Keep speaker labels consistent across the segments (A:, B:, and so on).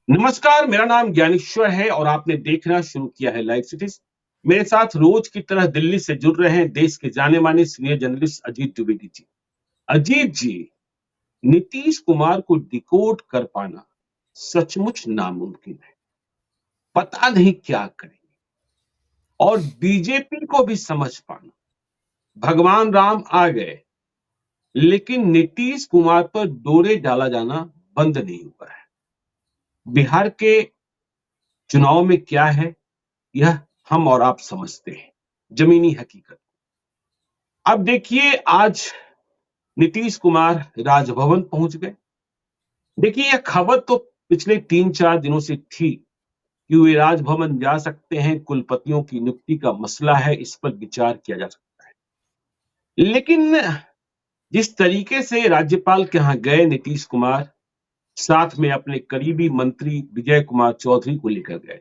A: नमस्कार, मेरा नाम ज्ञानेश्वर है और आपने देखना शुरू किया है लाइव सिटीज। मेरे साथ रोज की तरह दिल्ली से जुड़ रहे हैं देश के जाने माने सीनियर जर्नलिस्ट अजीत द्विवेदी जी। अजीत जी, नीतीश कुमार को डिकोड कर पाना सचमुच नामुमकिन है। पता नहीं क्या करें। और बीजेपी को भी समझ पाना, भगवान राम आ गए लेकिन नीतीश कुमार पर डोरे डाला जाना बंद नहीं हुआ है। बिहार के चुनाव में क्या है, यह हम और आप समझते हैं, जमीनी हकीकत। अब देखिए, आज नीतीश कुमार राजभवन पहुंच गए। देखिए, यह खबर तो पिछले 3-4 दिनों से थी कि वे राजभवन जा सकते हैं, कुलपतियों की नियुक्ति का मसला है, इस पर विचार किया जा सकता है। लेकिन जिस तरीके से राज्यपाल के यहां गए नीतीश कुमार, साथ में अपने करीबी मंत्री विजय कुमार चौधरी को लेकर गए।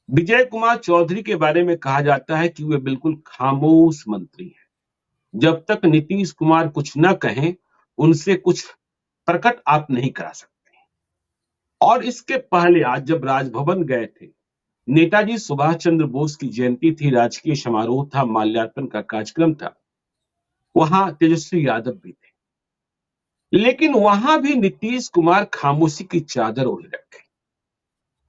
A: विजय कुमार चौधरी के बारे में कहा जाता है कि वे बिल्कुल खामोश मंत्री हैं। जब तक नीतीश कुमार कुछ न कहें, उनसे कुछ प्रकट आप नहीं करा सकते। और इसके पहले आज जब राजभवन गए थे, नेताजी सुभाष चंद्र बोस की जयंती थी, राजकीय समारोह था, माल्यार्पण का कार्यक्रम था, वहां तेजस्वी यादव भी थे। लेकिन वहां भी नीतीश कुमार खामोशी की चादर ओढ़े रखे।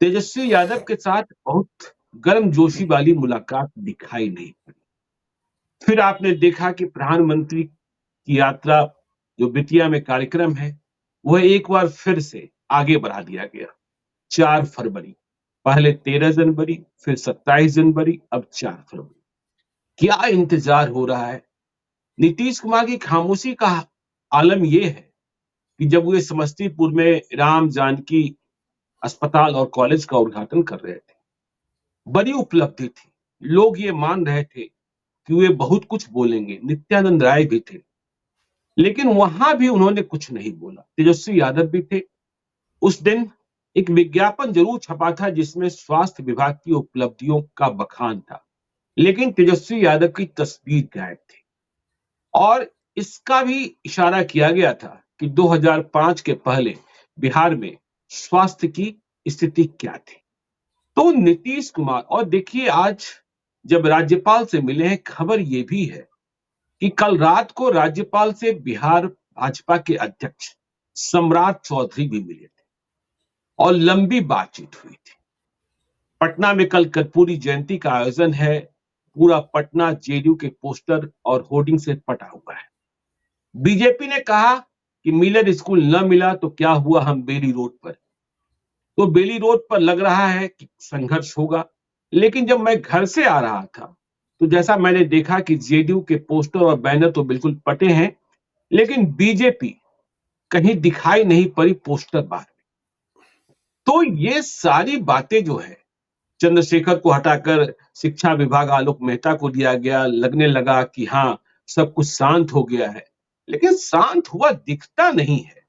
A: तेजस्वी यादव के साथ बहुत गर्मजोशी वाली मुलाकात दिखाई नहीं पड़ी। फिर आपने देखा कि प्रधानमंत्री की यात्रा, जो बेतिया में कार्यक्रम है, वह एक बार फिर से आगे बढ़ा दिया गया। 4 फरवरी, पहले 13 जनवरी, फिर 27 जनवरी, अब 4 फरवरी। क्या इंतजार हो रहा है? नीतीश कुमार की खामोशी का आलम यह है कि जब वे समस्तीपुर में राम जानकी अस्पताल और कॉलेज का उद्घाटन कर रहे थे, बड़ी उपलब्धि थी। लोग ये मान रहे थे कि वे बहुत कुछ बोलेंगे। नित्यानंद राय भी थे, लेकिन वहां भी उन्होंने कुछ नहीं बोला। तेजस्वी यादव भी थे। उस दिन एक विज्ञापन जरूर छपा था जिसमें स्वास्थ्य विभाग की उपलब्धियों का बखान था, लेकिन तेजस्वी यादव की तस्वीर गायब थी। और इसका भी इशारा किया गया था कि 2005 के पहले बिहार में स्वास्थ्य की स्थिति क्या थी। तो नीतीश कुमार, और देखिए आज जब राज्यपाल से मिले हैं, खबर यह भी है कि कल रात को राज्यपाल से बिहार भाजपा के अध्यक्ष सम्राट चौधरी भी मिले थे और लंबी बातचीत हुई थी। पटना में कल कर्पूरी जयंती का आयोजन है। पूरा पटना जेडीयू के पोस्टर और होर्डिंग से पटा हुआ है। बीजेपी ने कहा कि मिलर स्कूल न मिला तो क्या हुआ, हम बेली रोड पर। तो बेली रोड पर लग रहा है कि संघर्ष होगा। लेकिन जब मैं घर से आ रहा था तो जैसा मैंने देखा कि जेडीयू के पोस्टर और बैनर तो बिल्कुल पटे हैं, लेकिन बीजेपी कहीं दिखाई नहीं पड़ी पोस्टर बाहर। तो ये सारी बातें जो है, चंद्रशेखर को हटाकर शिक्षा विभाग आलोक मेहता को दिया गया, लगने लगा कि हाँ, सब कुछ शांत हो गया है, लेकिन शांत हुआ दिखता नहीं है।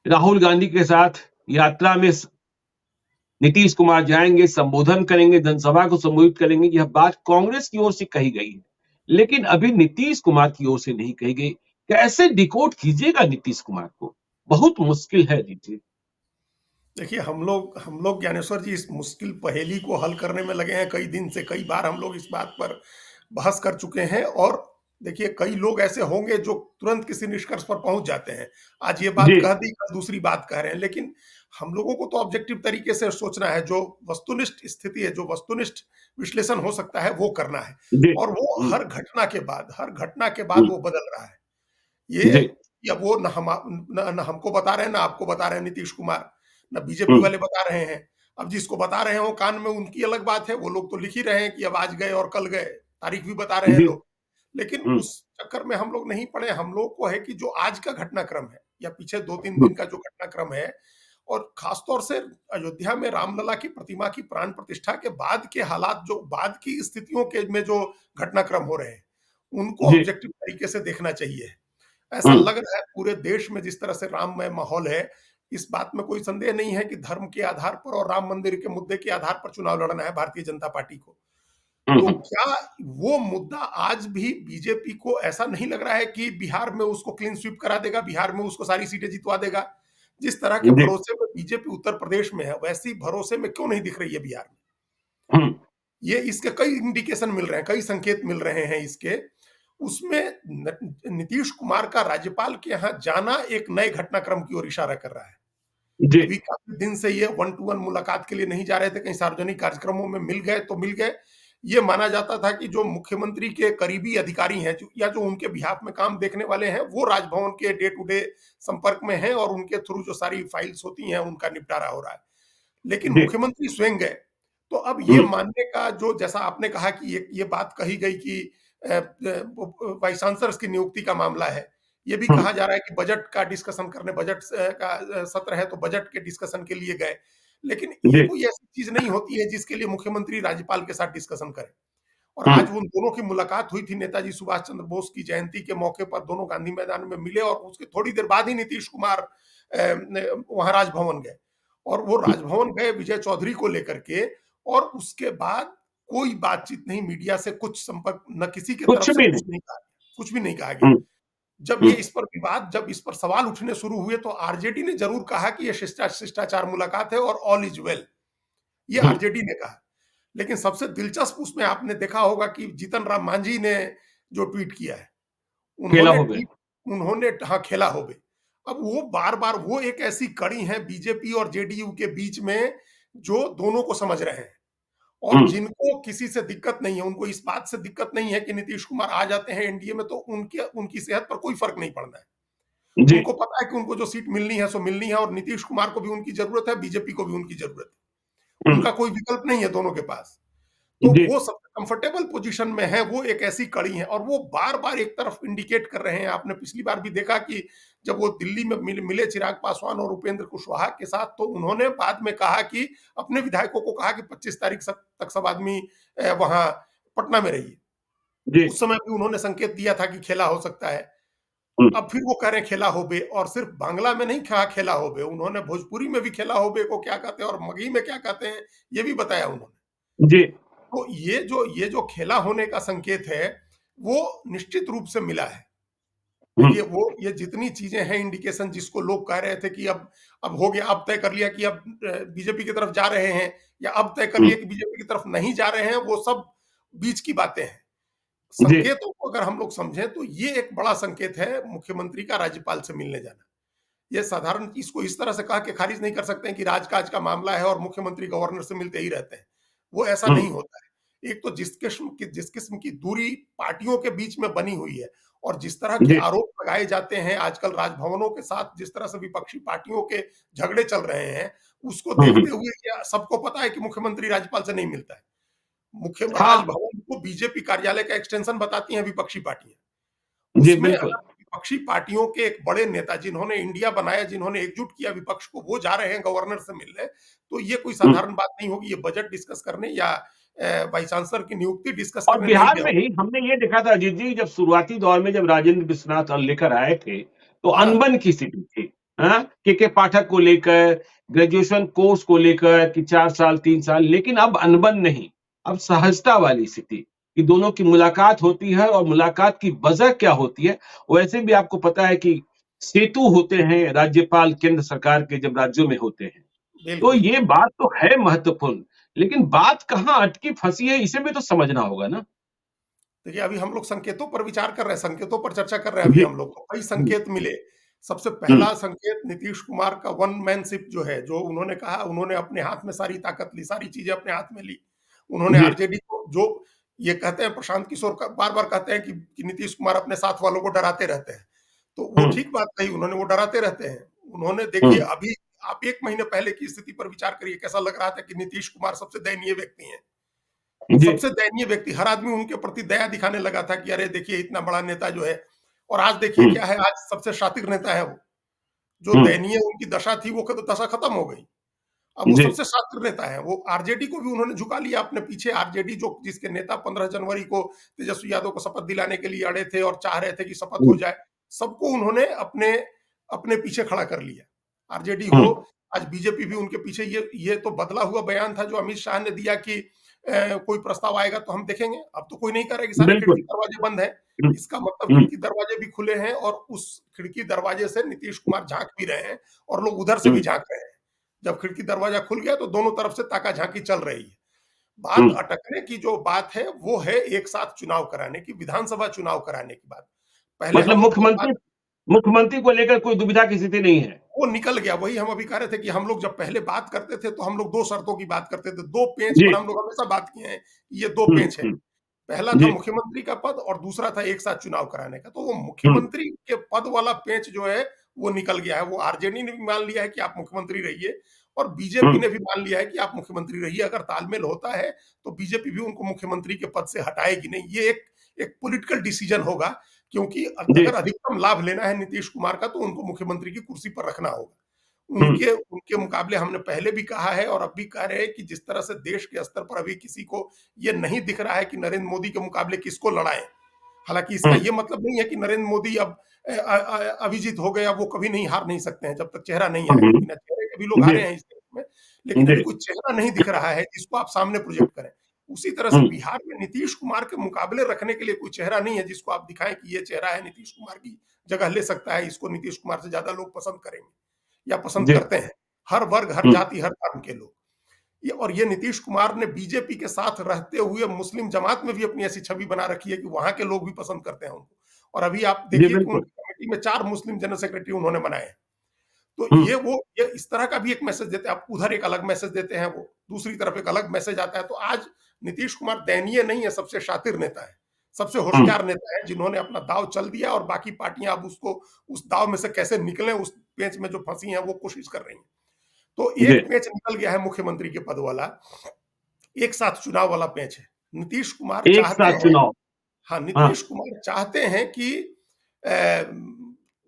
A: राहुल गांधी के साथ यात्रा में नीतीश कुमार जाएंगे, संबोधन करेंगे, जनसभा को संबोधित करेंगे। यह बात कांग्रेस की ओर से कही गई है, लेकिन अभी नीतीश कुमार की ओर से नहीं कही गई। कैसे डिकोड कीजिएगा नीतीश कुमार को? बहुत मुश्किल है दीजिए।
B: देखिए, हम लोग ज्ञानेश्वर जी इस मुश्किल पहेली को हल करने में लगे हैं कई दिन से। कई बार हम लोग इस बात पर बहस कर चुके हैं। और देखिए, कई लोग ऐसे होंगे जो तुरंत किसी निष्कर्ष पर पहुंच जाते हैं। आज ये बात
A: जी
B: कह दी, कल दूसरी बात कह रहे हैं। लेकिन हम लोगों को तो ऑब्जेक्टिव तरीके से सोचना है। जो वस्तुनिष्ठ स्थिति है, जो वस्तुनिष्ठ विश्लेषण हो सकता है, वो करना है।
A: जी।
B: और वो
A: हम्म,
B: हर घटना के बाद
A: हम्म,
B: वो बदल रहा है। ये
A: जी।
B: या वो न हमको बता रहे हैं, ना आपको बता रहे हैं नीतीश कुमार, ना बीजेपी
A: हम्म,
B: वाले बता रहे हैं। अब जिसको बता रहे हैं वो कान में उनकी अलग बात है। वो लोग तो लिख ही रहे हैं कि अब आज गए और कल गए, तारीख भी बता रहे हैं
A: जी।
B: लोग। लेकिन
A: हम्म,
B: उस चक्कर में हम लोग नहीं पड़े। हम लोग को है कि जो आज का घटनाक्रम है या पीछे 2-3
A: हम्म,
B: दिन का जो घटनाक्रम है, और खासतौर से अयोध्या में रामलला की प्रतिमा की प्राण प्रतिष्ठा के बाद के हालात, जो बाद की स्थितियों के में जो घटनाक्रम हो रहे हैं, उनको
A: जी।
B: ऑब्जेक्टिव तरीके से देखना चाहिए। ऐसा
A: हम्म,
B: लग रहा है पूरे देश में जिस तरह से राममय माहौल है, इस बात में कोई संदेह नहीं है कि धर्म के आधार पर और राम मंदिर के मुद्दे के आधार पर चुनाव लड़ना है भारतीय जनता पार्टी को।
A: हम्म,
B: तो क्या वो मुद्दा आज भी बीजेपी को ऐसा नहीं लग रहा है कि बिहार में उसको क्लीन स्वीप करा देगा, बिहार में उसको सारी सीटें जितवा देगा? जिस तरह के
A: जी।
B: भरोसे में बीजेपी उत्तर प्रदेश में है, वैसी भरोसे में क्यों नहीं दिख रही है बिहार में?
A: हम्म।
B: ये इसके कई इंडिकेशन मिल रहे हैं, कई संकेत मिल रहे हैं इसके। उसमें नीतीश कुमार का राज्यपाल के यहाँ जाना एक नए घटनाक्रम की ओर इशारा कर रहा है।
A: जी।
B: अभी काफी दिन से ये वन टू वन मुलाकात के लिए नहीं जा रहे थे, कहीं सार्वजनिक कार्यक्रमों में मिल गए तो मिल गए। ये माना जाता था कि जो मुख्यमंत्री के करीबी अधिकारी हैं, या जो उनके बिहाफ में काम देखने वाले हैं, वो राजभवन के डे टू डे संपर्क में हैं और उनके थ्रू जो सारी फाइल्स होती हैं उनका निपटारा हो रहा है। लेकिन
A: जी।
B: मुख्यमंत्री स्वयं गए, तो अब ये
A: हम्म।
B: मानने का जो, जैसा आपने कहा कि ये बात कही गई कि वाइस चांसलर्स की नियुक्ति का मामला है, ये भी
A: हम्म।
B: कहा जा रहा है कि बजट का डिस्कशन करने, बजट का सत्र है तो बजट के डिस्कशन के लिए गए। लेकिन ये
A: जी।
B: कोई ऐसी चीज नहीं होती है जिसके लिए मुख्यमंत्री राज्यपाल के साथ डिस्कशन करें। और
A: हम्म।
B: आज उन दोनों की मुलाकात हुई थी नेताजी सुभाष चंद्र बोस की जयंती के मौके पर, दोनों गांधी मैदान में मिले और उसके थोड़ी देर बाद ही नीतीश कुमार वहां राजभवन गए। और वो राजभवन गए विजय चौधरी को लेकर के, और उसके बाद कोई बातचीत नहीं, मीडिया से कुछ संपर्क न, किसी की
A: कुछ
B: तरफ से
A: भी
B: कुछ
A: नहीं।
B: नहीं कहा गया, कुछ भी नहीं कहा गया।
A: हम्म।
B: जब ये
A: हम्म।
B: इस पर विवाद, जब इस पर सवाल उठने शुरू हुए, तो आरजेडी ने जरूर कहा कि ये शिष्टाचार मुलाकात है और ऑल इज वेल, ये
A: हम्म।
B: आरजेडी ने कहा। लेकिन सबसे दिलचस्प उसमें आपने देखा होगा कि जीतन राम मांझी ने जो ट्वीट किया है,
A: खेला
B: उन्होंने
A: हो गए।
B: ट्वीट उन्होंने हाँ, खेला होबे। अब वो बार-बार वो एक ऐसी कड़ी है बीजेपी और जेडीयू के बीच में, जो दोनों को समझ रहे हैं और
A: हम्म।
B: जिनको किसी से दिक्कत नहीं है। उनको इस बात से दिक्कत नहीं है कि नीतीश कुमार आ जाते हैं एनडीए में तो उनके उनकी सेहत पर कोई फर्क नहीं पड़ना है।
A: जी।
B: उनको पता है कि उनको जो सीट मिलनी है सो मिलनी है, और नीतीश कुमार को भी उनकी जरूरत है, बीजेपी को भी उनकी जरूरत है।
A: हम्म।
B: उनका कोई विकल्प नहीं है दोनों के पास। तो
A: जी।
B: वो सबसे कंफर्टेबल पोजीशन में है, वो एक ऐसी कड़ी है और वो बार-बार एक तरफ इंडिकेट कर रहे हैं। आपने पिछली बार भी देखा कि जब वो दिल्ली में मिले चिराग पासवान और उपेंद्र कुशवाहा के साथ, तो उन्होंने बाद में कहा कि अपने विधायकों को कहा कि 25 तारीख तक सब आदमी वहां पटना में रहिए।
A: जी।
B: उस समय भी उन्होंने संकेत दिया था कि खेला हो सकता है।
A: हम्म।
B: अब फिर वो कह रहे हैं खेला होबे, और सिर्फ बांग्ला में नहीं कहा खेला होबे, उन्होंने भोजपुरी में भी खेला होबे को क्या कहते हैं और मगही में क्या कहते हैं, ये भी बताया उन्होंने।
A: जी।
B: तो ये जो खेला होने का संकेत है, वो निश्चित रूप से मिला है।
A: हम्म।
B: देखिए, वो ये जितनी चीजें हैं इंडिकेशन, जिसको लोग कह रहे थे कि अब हो गया, अब तय कर लिया कि अब बीजेपी की तरफ जा रहे हैं, या अब तय कर
A: हम्म।
B: लिया कि बीजेपी की तरफ नहीं जा रहे हैं, वो सब बीच की बातें हैं।
A: जी।
B: संकेतों को अगर हम लोग समझें तो ये एक बड़ा संकेत है मुख्यमंत्री का राज्यपाल से मिलने जाना। ये साधारण, इसको इस तरह से कह के खारिज नहीं कर सकते हैं कि राजकाज का मामला है और मुख्यमंत्री गवर्नर से मिलते ही रहते हैं। वो ऐसा
A: हम्म।
B: नहीं होता है। एक तो जिस किस्म की दूरी पार्टियों के बीच में बनी हुई है, और जिस तरह के
A: जी।
B: आरोप लगाए जाते हैं आजकल राजभवनों के साथ, जिस तरह से विपक्षी पार्टियों के झगड़े चल रहे हैं, उसको
A: हम्म।
B: देखते हुए क्या सबको पता है कि मुख्यमंत्री राज्यपाल से नहीं मिलता है। मुख्य
A: हाँ।
B: राजभवन को बीजेपी कार्यालय का एक्सटेंशन बताती हैं विपक्षी पार्टियां।
A: जी
B: उसमें
A: बिल्कुल।
B: अगर विपक्षी पार्टियों के एक बड़े नेता, जिन्होंने इंडिया बनाया, जिन्होंने एकजुट किया विपक्ष को, वो जा रहे हैं गवर्नर से मिलने, तो ये कोई
A: हम्म।
B: साधारण बात नहीं होगी। ये बजट डिस्कस करने या वाइस चांसलर की नियुक्ति डिस्कस
A: और
B: करने नहीं
A: बिहार
B: गया
A: में
B: हो।
A: ही हमने ये देखा था अजीत जी, जब शुरुआती दौर में जब राजेंद्र विश्वनाथ लेकर आए थे, तो
B: हाँ,
A: अनबन की स्थिति थी। हाँ, के पाठक को लेकर, ग्रेजुएशन कोर्स को लेकर कि 4 साल 3 साल, लेकिन अब अनबन नहीं, अब सहजता वाली स्थिति कि दोनों की मुलाकात होती है और मुलाकात की वजह क्या होती है। वैसे भी आपको पता है कि सेतु होते हैं राज्यपाल केंद्र सरकार के जब राज्यों में होते हैं, तो
B: बिल्कुल।
A: ये बात तो है महत्वपूर्ण, लेकिन बात कहाँ अटकी फंसी है इसे भी तो समझना होगा ना।
B: देखिए, अभी हम लोग संकेतों पर विचार कर रहे हैं, संकेतों पर चर्चा कर रहे हैं अभी
A: जी।
B: हम लोग। तो कई
A: हम्म।
B: संकेत मिले। सबसे
A: हम्म।
B: पहला संकेत नीतीश कुमार का वन मैनशिप जो है, जो उन्होंने कहा, उन्होंने अपने हाथ में सारी ताकत ली, सारी चीजें अपने हाथ में ली। उन्होंने
A: जी।
B: आरजेडी को, जो ये कहते हैं, प्रशांत किशोर का बार बार कहते हैं कि नीतीश कुमार अपने साथ वालों को डराते रहते हैं, तो वो
A: हम्म।
B: ठीक बात कही उन्होंने, वो डराते रहते हैं। उन्होंने, देखिए,
A: हम्म।
B: अभी आप 1 महीने पहले की स्थिति पर विचार करिए, कैसा लग रहा था कि नीतीश कुमार सबसे दयनीय व्यक्ति हैं।
A: जी।
B: सबसे दयनीय व्यक्ति, हर आदमी उनके प्रति दया दिखाने लगा था कि अरे देखिए इतना बड़ा नेता जो है। और आज देखिए
A: हम्म।
B: क्या है, आज सबसे शातिर नेता है वो। जो
A: हम्म।
B: दयनीय उनकी दशा थी, वो दशा खत्म हो गई। अब वो
A: जी।
B: सबसे शातिर नेता है। वो आरजेडी को भी उन्होंने झुका लिया अपने पीछे। आरजेडी, जो जिसके नेता 15 जनवरी को तेजस्वी यादव को शपथ दिलाने के लिए अड़े थे और चाह रहे थे कि शपथ हो
A: हम्म।
B: जाए, सबको उन्होंने अपने अपने पीछे खड़ा कर लिया। आरजेडी हो,
A: हम्म।
B: आज बीजेपी भी उनके पीछे। ये तो बदला हुआ बयान था जो अमित शाह ने दिया कि कोई प्रस्ताव आएगा तो हम देखेंगे। अब तो कोई नहीं कह रहा है कि सारे खिड़की
A: बिल्कुल।
B: दरवाजे बंद हैं। इसका मतलब
A: हम्म,
B: खिड़की दरवाजे भी खुले हैं और उस खिड़की दरवाजे से नीतीश कुमार झांक भी रहे हैं और लोग उधर से भी झांक रहे हैं। जब खिड़की दरवाजा खुल गया तो दोनों तरफ से ताका झांकी चल रही है। बात
A: हम्म।
B: अटकने की जो बात है वो है एक साथ चुनाव कराने की, विधानसभा चुनाव कराने की बात। पहले
A: मतलब
B: हम लोग जो बात,
A: मुख्यमंत्री को लेकर कोई दुविधा की स्थिति नहीं है।
B: वो निकल गया। वही हम अभी कह रहे थे कि हम लोग जब पहले बात करते थे तो हम लोग दो शर्तों की बात करते थे, दो पेंच
A: जी।
B: पर हम लोग हमेशा बात किए हैं, ये दो
A: हम्म,
B: पेंच है। पहला था
A: जी।
B: मुख्यमंत्री का पद और दूसरा था एक साथ चुनाव कराने का। तो वो
A: हम्म,
B: मुख्यमंत्री के पद वाला पेंच जो है वो निकल गया है। वो आरजेडी ने भी मान लिया है कि आप मुख्यमंत्री रहिए और बीजेपी
A: हम्म।
B: ने भी मान लिया है कि आप मुख्यमंत्री रहिए। अगर तालमेल होता है तो बीजेपी भी उनको मुख्यमंत्री के पद से हटाएगी नहीं। ये एक एक पॉलिटिकल डिसीजन होगा, क्योंकि
A: जी।
B: अगर अधिकतम लाभ लेना है नीतीश कुमार का तो उनको मुख्यमंत्री की कुर्सी पर रखना होगा।
A: हम्म,
B: उनके उनके मुकाबले हमने पहले भी कहा है और अब भी कह रहे हैं कि जिस तरह से देश के स्तर पर अभी किसी को ये नहीं दिख रहा है कि नरेंद्र मोदी के मुकाबले किसको लड़ाएं। हालांकि इसका
A: हम्म।
B: ये मतलब नहीं है कि नरेंद्र मोदी अब अभिजीत हो गए, अब वो कभी नहीं हार नहीं सकते हैं जब तक चेहरा नहीं आएगा।
A: हम्म,
B: बिना चेहरे के भी लोग
A: जी।
B: हारे हैं इस देश में, लेकिन
A: जी।
B: अभी कोई चेहरा नहीं दिख रहा है जिसको आप सामने प्रोजेक्ट करें। उसी तरह से
A: हम्म,
B: बिहार में नीतीश कुमार के मुकाबले रखने के लिए कोई चेहरा नहीं है जिसको आप दिखाएं कि ये चेहरा है, नीतीश कुमार की जगह ले सकता है, इसको नीतीश कुमार से ज्यादा लोग पसंद करेंगे या पसंद
A: जी।
B: करते हैं। हर वर्ग, हर
A: हम्म,
B: जाति, हर धर्म के लोग। ये नीतीश कुमार ने बीजेपी के साथ रहते हुए मुस्लिम जमात में भी अपनी ऐसी छवि बना रखी है कि वहां के लोग भी पसंद करते हैं उनको। और अभी आप
A: जी,
B: देखिए कि
A: बिल्कुल।
B: उनकी कमेटी में 4 मुस्लिम जनरल सेक्रेटरी उन्होंने बनाए हैं। तो
A: हम्म,
B: ये इस तरह का भी एक मैसेज देते हैं। आप उधर एक अलग मैसेज देते हैं, वो दूसरी तरफ एक अलग मैसेज आता है। तो आज नीतीश कुमार दयनीय नहीं है, सबसे शातिर नेता है, सबसे
A: हम्म।
B: होशियार नेता है, जिन्होंने अपना दाव चल दिया और बाकी पार्टियां अब उसको उस दाव में से कैसे निकलें, उस पेंच में जो फंसी हैं वो कोशिश कर रही हैं। तो
A: जी।
B: एक पेंच निकल गया है मुख्यमंत्री के पद वाला, एक साथ चुनाव वाला पेंच है। नीतीश कुमार
A: एक
B: चाहते
A: साथ
B: हैं,
A: चुनाव।
B: हाँ,
A: हाँ।
B: नीतीश कुमार चाहते हैं कि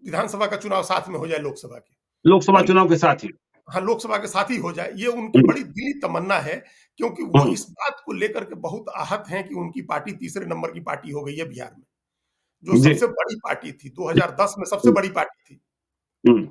B: विधानसभा का चुनाव साथ में हो जाए लोकसभा के।
A: लोकसभा
B: और
A: चुनाव के साथ ही।
B: हाँ, लोकसभा के साथ ही हो जाए, ये उनकी
A: हम्म,
B: बड़ी दिली तमन्ना है, क्योंकि वो
A: हम्म।
B: इस बात को लेकर के बहुत आहत हैं कि उनकी पार्टी तीसरे नंबर की पार्टी हो गई है बिहार में। जो
A: जी।
B: सबसे बड़ी पार्टी थी, 2010 में सबसे
A: हम्म,
B: बड़ी पार्टी थी,
A: हम्म।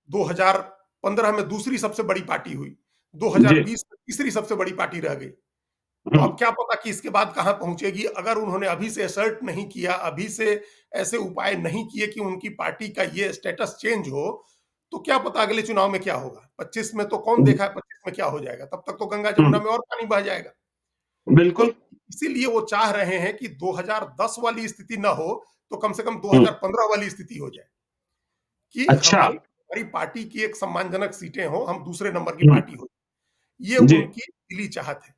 B: 2015 में दूसरी सबसे बड़ी पार्टी हुई,
A: जी।
B: 2020 में तीसरी सबसे बड़ी पार्टी रह गई। तो
A: हम्म,
B: अब क्या पता कि इसके बाद कहाँ पहुंचेगी। अगर उन्होंने अभी से असर्ट नहीं किया, अभी से ऐसे उपाय नहीं किए कि उनकी पार्टी का ये स्टेटस चेंज हो, तो क्या पता अगले चुनाव में क्या होगा। 25 में तो कौन
A: हम्म,
B: देखा है 25 में क्या हो जाएगा, तब तक तो गंगा
A: हम्म।
B: जमुना में और पानी बह जाएगा। तो
A: बिल्कुल।
B: इसीलिए वो चाह रहे हैं कि 2010 वाली स्थिति ना हो, तो कम से कम
A: हम्म।
B: 2015 वाली स्थिति हो जाए कि
A: अच्छा।
B: हमारी पार्टी की एक सम्मानजनक सीटें हो, हम दूसरे नंबर की
A: हम्म,
B: पार्टी हो। ये
A: जी।
B: उनकी दिली चाहत है।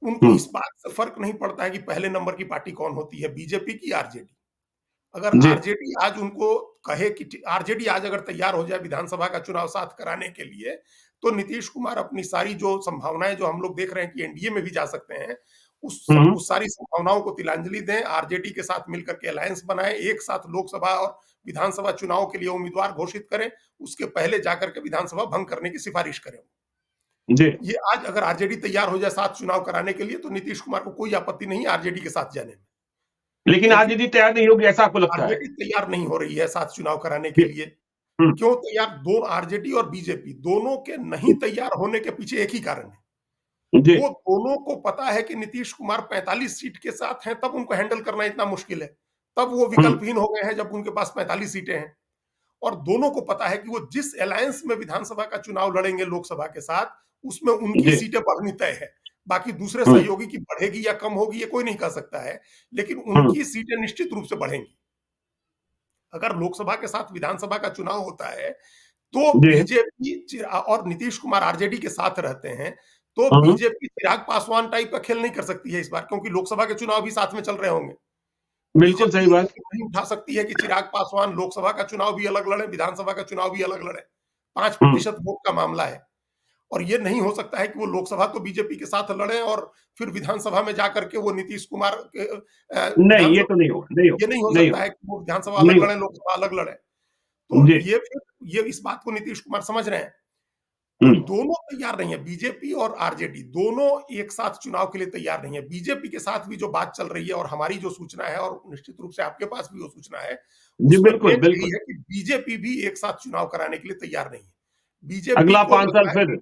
B: उनको
A: हम्म,
B: इस बात से फर्क नहीं पड़ता है कि पहले नंबर की पार्टी कौन होती है, बीजेपी की आरजेडी। अगर
A: जी।
B: आरजेडी आज उनको कहे कि आरजेडी आज अगर तैयार हो जाए विधानसभा का चुनाव साथ कराने के लिए, तो नीतीश कुमार अपनी सारी जो संभावनाएं जो हम लोग देख रहे हैं कि एनडीए में भी जा सकते हैं,
A: हम्म,
B: उस सारी संभावनाओं को तिलांजलि दें, आरजेडी के साथ मिलकर के अलायंस बनाएं, एक साथ लोकसभा और विधानसभा चुनाव के लिए उम्मीदवार घोषित करें, उसके पहले जाकर के विधानसभा भंग करने की सिफारिश करें।
A: जी।
B: ये आज अगर आरजेडी तैयार हो जाए साथ चुनाव कराने के लिए, तो नीतीश कुमार को कोई आपत्ति नहीं है आरजेडी के साथ जाने में।
A: लेकिन
B: लेकिन
A: आरजेडी तैयार नहीं होगी ऐसा आपको लगता है?
B: आरजेडी तैयार नहीं हो रही है साथ चुनाव कराने के
A: जी।
B: लिए।
A: हम्म,
B: क्यों तैयार, दो आरजेडी और बीजेपी दोनों के नहीं तैयार होने के पीछे एक ही कारण है।
A: जी।
B: वो दोनों को पता है कि नीतीश कुमार 45 सीट के साथ हैं, तब उनको हैंडल करना इतना मुश्किल है। तब वो
A: हम्म,
B: विकल्पहीन हो गए हैं जब उनके पास 45 सीटें हैं। और दोनों को पता है कि वो जिस अलायंस में विधानसभा का चुनाव लड़ेंगे लोकसभा के साथ, उसमें उनकी
A: जी।
B: सीटें बढ़नी तय है। बाकी दूसरे
A: हम्म,
B: सहयोगी की बढ़ेगी या कम होगी ये कोई नहीं कह सकता है, लेकिन
A: हम्म।
B: उनकी सीटें निश्चित रूप से बढ़ेंगी। अगर लोकसभा के साथ विधानसभा का चुनाव होता है, तो
A: जी।
B: बीजेपी और नीतीश कुमार आरजेडी के साथ रहते हैं, तो
A: हम्म,
B: बीजेपी चिराग पासवान टाइप का खेल नहीं कर सकती है इस बार, क्योंकि लोकसभा के चुनाव भी साथ में चल रहे होंगे।
A: बिल्कुल
B: बीजेपी
A: सही
B: ये
A: बात।
B: जोखिम नहीं उठा सकती है कि चिराग पासवान लोकसभा का चुनाव भी अलग लड़े, विधानसभा का चुनाव भी अलग लड़े।
A: हम्म।
B: 5% वोट का मामला है। और ये नहीं हो सकता है कि वो लोकसभा तो बीजेपी के साथ लड़े और फिर विधानसभा में जाकर के वो नीतीश कुमार के
A: नहीं, ये
B: विधानसभा,
A: तो नहीं होगा, नहीं
B: ये
A: होगा,
B: नहीं हो
A: नहीं
B: सकता है
A: होगा,
B: कि वो विधानसभा
A: नहीं
B: अलग लड़े,
A: होगा।
B: लोकसभा अलग लड़े। तो
A: जी।
B: ये इस बात को नीतीश कुमार समझ रहे हैं। तो
A: हम्म,
B: दोनों तैयार नहीं है, बीजेपी और आरजेडी दोनों एक साथ चुनाव के लिए तैयार नहीं है। बीजेपी के साथ भी जो बात चल रही है और हमारी जो सूचना है और निश्चित रूप से आपके पास भी वो सूचना है,
A: जी,
B: उसमें
A: बिल्कुल,
B: पेच यही
A: बिल्कुल।
B: है कि बीजेपी भी एक साथ चुनाव कराने के लिए तैयार नहीं है। बीजेपी
A: अगला
B: को
A: 5
B: लग
A: साल
B: रहा है,
A: फिर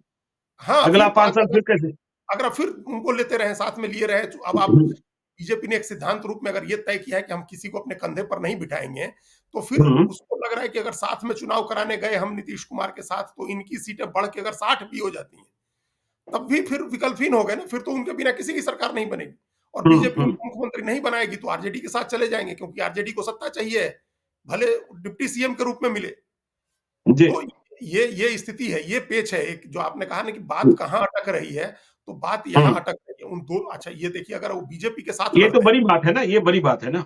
B: हाँ,
A: अगला
B: फिर
A: 5
B: 5
A: साल फिर कैसे?
B: अगर फिर उनको लेते रहे, साथ में लिए रहे, तो अब आप
A: हम्म,
B: बीजेपी ने एक सिद्धांत रूप में अगर ये तय किया है कि हम किसी को अपने कंधे पर नहीं बिठाएंगे, तो फिर
A: हम्म,
B: उसको लग रहा है कि अगर साथ में चुनाव कराने गए हम नीतीश कुमार के साथ, तो इनकी सीटें बढ़ के अगर 60 भी हो जाती हैं, तब भी फिर विकल्पहीन हो गए ना, फिर तो उनके बिना किसी की सरकार नहीं बनेगी। और बीजेपी
A: हम्म,
B: उनको मुख्यमंत्री नहीं बनाएगी तो आरजेडी के साथ चले जाएंगे, क्योंकि आरजेडी को सत्ता चाहिए, भले डिप्टी सीएम के रूप में मिले।
A: जी,
B: तो ये स्थिति है, ये पेच है एक, जो आपने कहा ना कि बात कहाँ अटक रही है, तो बात यहाँ
A: हम्म,
B: अटक रही है उन दो। अच्छा ये देखिए, अगर वो बीजेपी के साथ
A: ये
B: लड़
A: तो
B: रहे हैं,
A: बड़ी बात है ना, ये बड़ी बात है ना।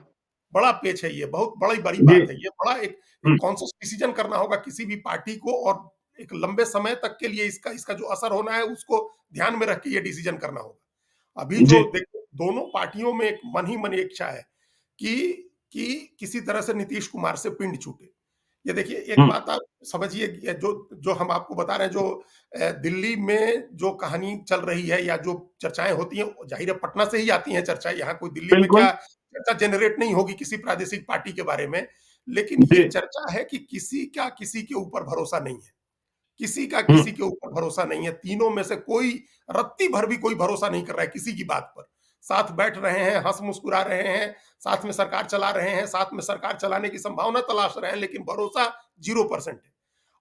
B: बड़ा पेच है ये, बहुत बड़ी बड़ी
A: जी,
B: बात है ये, बड़ा एक
A: हम्म,
B: कॉन्शियस डिसीजन करना होगा किसी भी पार्टी को, और एक लंबे समय तक के लिए इसका इसका जो असर होना है उसको ध्यान में रख के ये डिसीजन करना होगा। अभी
A: जी,
B: जो देखो, दोनों पार्टियों में एक मन ही इच्छा है कि कि किसी तरह से नीतीश कुमार से पिंड छूटे। ये देखिए, एक
A: हम्म,
B: बात आप समझिए, ये जो जो हम आपको बता रहे हैं, जो दिल्ली में जो कहानी चल रही है या जो चर्चाएं होती हैं, जाहिर है पटना से ही आती हैं चर्चाएं, यहाँ कोई दिल्ली में
A: बिल्कुल,
B: क्या चर्चा जनरेट नहीं होगी किसी प्रादेशिक पार्टी के बारे में। लेकिन ये
A: जी,
B: चर्चा है कि किसी का किसी के ऊपर भरोसा नहीं है, किसी का
A: हम्म,
B: किसी के ऊपर भरोसा नहीं है। तीनों में से कोई रत्ती भर भी कोई भरोसा नहीं कर रहा है किसी की बात पर। साथ बैठ रहे हैं, हंस मुस्कुरा रहे हैं, साथ में सरकार चला रहे हैं, साथ में सरकार चलाने की संभावना तलाश रहे हैं, लेकिन भरोसा 0% है।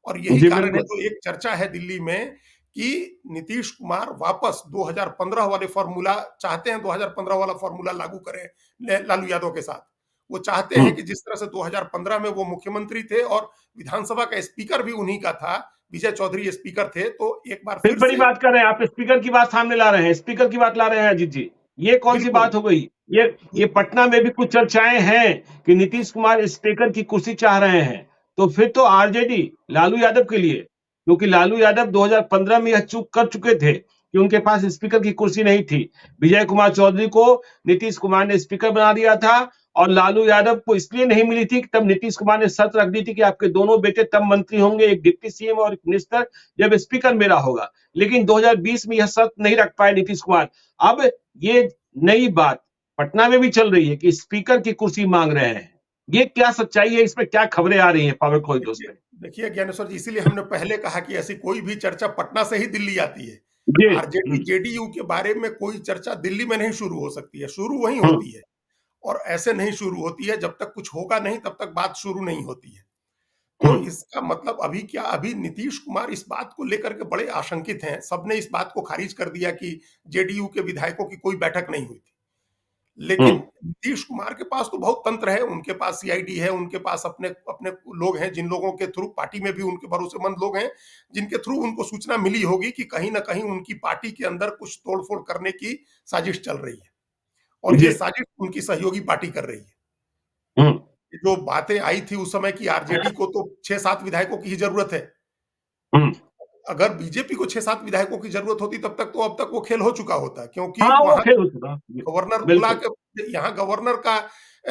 B: और यही
A: जी,
B: कारण है,
A: बिल्कुल,
B: जो एक चर्चा है दिल्ली में कि नीतीश कुमार वापस 2015 वाले फॉर्मूला चाहते हैं, 2015 वाला फॉर्मूला लागू करें लालू यादव के साथ। वो चाहते हैं
A: हम्म।
B: कि जिस तरह से 2015 में वो मुख्यमंत्री थे और विधानसभा का स्पीकर भी उन्हीं का था, विजय चौधरी स्पीकर थे, तो एक बार
A: फिर
B: फिर
A: बड़ी
B: से।
A: बात कर रहे हैं आप, स्पीकर की बात सामने ला रहे हैं, स्पीकर की बात ला रहे हैं अजीत जी। ये कौन सी
B: बिल्कुल,
A: बात हो गई? ये
B: बिल्कुल।
A: पटना में भी कुछ चर्चाएं हैं कि नीतीश कुमार स्पीकर की कुर्सी चाह रहे हैं। तो फिर तो आरजेडी लालू यादव के लिए, क्योंकि लालू यादव 2015 में यह चूक कर चुके थे कि उनके पास स्पीकर की कुर्सी नहीं थी। विजय कुमार चौधरी को नीतीश कुमार ने स्पीकर बना दिया था, और लालू यादव को इसलिए नहीं मिली थी कि तब नीतीश कुमार ने शर्त रख दी थी कि आपके दोनों बेटे तब मंत्री होंगे, एक डिप्टी सीएम और एक मिनिस्टर, जब स्पीकर मेरा होगा। लेकिन 2020 में यह शर्त नहीं रख पाए नीतीश कुमार। अब ये नई बात पटना में भी चल रही है कि स्पीकर की कुर्सी मांग रहे हैं। ये क्या सच्चाई है? इसमें क्या खबरें आ रही हैं पावर कॉरिडोर
B: देखिए
A: पे?
B: देखिए ज्ञानेश्वर जी, इसीलिए हमने पहले कहा कि ऐसी कोई भी चर्चा पटना से ही दिल्ली आती है।
A: जी,
B: आरजेडी जेडीयू के बारे में कोई चर्चा दिल्ली में नहीं शुरू हो सकती है, शुरू वहीं
A: हम्म,
B: होती है। और ऐसे नहीं शुरू होती है, जब तक कुछ होगा नहीं तब तक बात शुरू नहीं होती है। तो
A: हम्म,
B: इसका मतलब अभी क्या, अभी नीतीश कुमार इस बात को लेकर के बड़े आशंकित हैं। सबने इस बात को खारिज कर दिया कि जेडीयू के विधायकों की कोई बैठक नहीं हुई थी। लेकिन
A: हम्म,
B: नीतीश कुमार के पास तो बहुत तंत्र है, उनके पास सीआईडी है, उनके पास अपने अपने लोग हैं, जिन लोगों के थ्रू, पार्टी में भी उनके भरोसेमंद लोग हैं, जिनके थ्रू उनको सूचना मिली होगी कि कहीं ना कहीं उनकी पार्टी के अंदर कुछ तोड़फोड़ करने की साजिश चल रही है, और
A: जी,
B: ये साजिश उनकी सहयोगी पार्टी कर रही है।
A: हम्म,
B: जो बातें आई थी उस समय की, आरजेडी को तो 6-7 विधायकों की ही जरूरत है।
A: हम्म,
B: अगर बीजेपी को 6-7 विधायकों की जरूरत होती, तब तक तो अब तक वो खेल हो चुका होता, क्योंकि
A: हाँ, वो
B: वहां
A: खेल हो चुका। जी,
B: गवर्नर बुला
A: बिल्कुल,
B: के, यहाँ गवर्नर का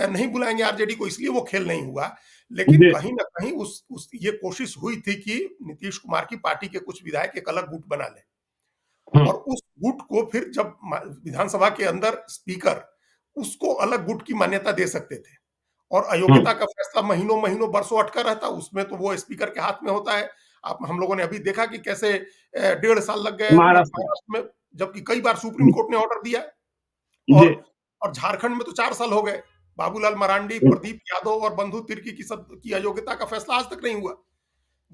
B: नहीं बुलाएंगे आरजेडी को, इसलिए वो खेल नहीं हुआ। लेकिन
A: जी,
B: कहीं ना कहीं उस ये कोशिश हुई थी कि नीतीश कुमार की पार्टी के कुछ विधायक एक अलग गुट बना लें,
A: हम्म,
B: और उस गुट को फिर जब विधानसभा के अंदर स्पीकर उसको अलग गुट की मान्यता दे सकते थे। और
A: हम्म,
B: अयोग्यता का फैसला महीनों महीनों बरसों अटका रहता, उसमें तो वो स्पीकर के हाथ में होता है। आप, हम लोगों ने अभी देखा कि कैसे 1.5 साल लग गए
A: महाराष्ट्र में,
B: महाराष्ट्र में, जबकि कई बार सुप्रीम कोर्ट ने ऑर्डर दिया।
A: जी,
B: और झारखंड में तो 4 साल हो गए, बाबूलाल मरांडी,
A: हम्म,
B: प्रदीप यादव और बंधु तिर्की की सब की अयोग्यता का फैसला आज तक नहीं हुआ।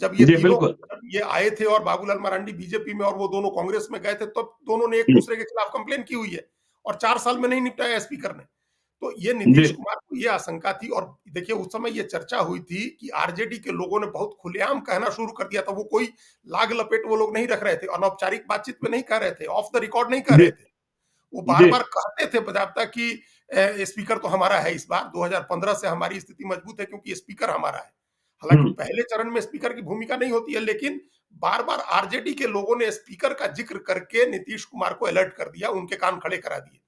B: जब ये
A: जी,
B: तीनों,
A: बिल्कुल,
B: जब ये आए थे और बाबूलाल मरांडी बीजेपी में और वो दोनों कांग्रेस में गए थे, तब दोनों ने एक
A: हम्म,
B: दूसरे के खिलाफ कंप्लेन की हुई है, और 4 साल में नहीं निपटाया स्पीकर ने। तो ये
A: जी,
B: नीतीश कुमार को ये आशंका थी, और देखिए उस समय ये चर्चा हुई थी कि आरजेडी के लोगों ने बहुत खुलेआम कहना शुरू कर दिया था, वो कोई लाग लपेट वो लोग नहीं रख रहे थे, अनौपचारिक बातचीत में नहीं कह रहे थे, ऑफ द रिकॉर्ड नहीं कह
A: जी,
B: रहे थे। वो बार
A: जी,
B: बार कहते थे बजाबता कि स्पीकर तो हमारा है, इस बार 2015 से हमारी स्थिति मजबूत है क्योंकि स्पीकर हमारा है। हालांकि
A: हम्म,
B: पहले चरण में स्पीकर की भूमिका नहीं होती है, लेकिन बार बार आरजेडी के लोगों ने स्पीकर का जिक्र करके नीतीश कुमार को अलर्ट कर दिया, उनके कान खड़े करा दिए।